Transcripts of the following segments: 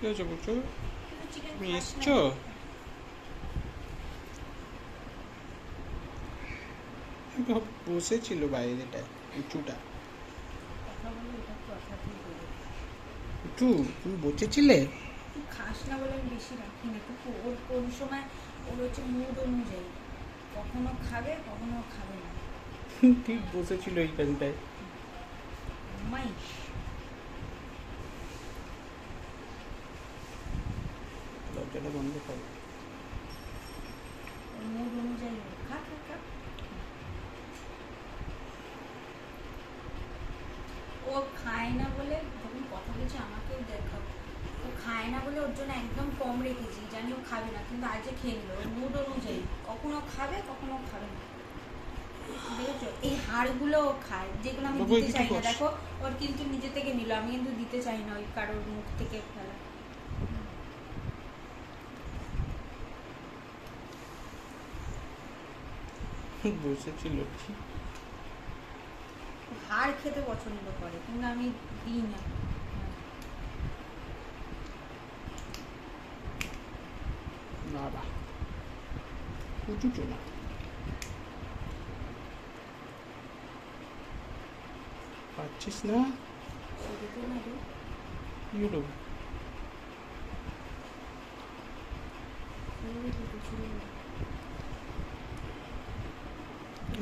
হয়েছে বুঝছো? চিকেন তুমি খাস না? এসছো? বসেছিল বাইরেটায় উঁচুটা। কথা বলে এটা তো অসাধারণ করে। উঁচু তুমি বসেছিলে? তুই খাস না বলে আমি বেশি রাখি না, কিন্তু ওর কোন সময় ওর হচ্ছে মুড অনুযায়ী, কখনো খাবে কখনো খাবে না। ঠিক বসেছিল এইখানটায়। মাই দরজাটা বন্ধ করো। ওর মুড অনুযায়ী ও খা খা খা। ও খায় না বলে যখন কথা বলছে আমাকেও দেখাও, ও খায় না বলে ওর জন্য একদম কম রেখেছি, জানি ও খাবে না, কিন্তু আজকে খেয়ে নিল ওর মুড অনুযায়ী, কখনো খাবে কখনো খাবে না। দেখেছো এই হাড়গুলো ও খায়, যেগুলো আমি বাবু, দিতে এদিকে চাই না। বস। দেখো ওর কিন্তু নিজে থেকে নিল, আমি কিন্তু দিতে চাই না ওই কারোর মুখ থেকে ফেলা। বসেছিল ঠিক। হাড় খেতে পছন্দ করে, কিন্তু আমি দিই না। বাবা উঁচু না। পাচ্ছিস না? সেদিকে না রে। কি হলো?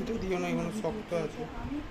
এটা দিও না, এখানে শক্ত আছে। আমি তো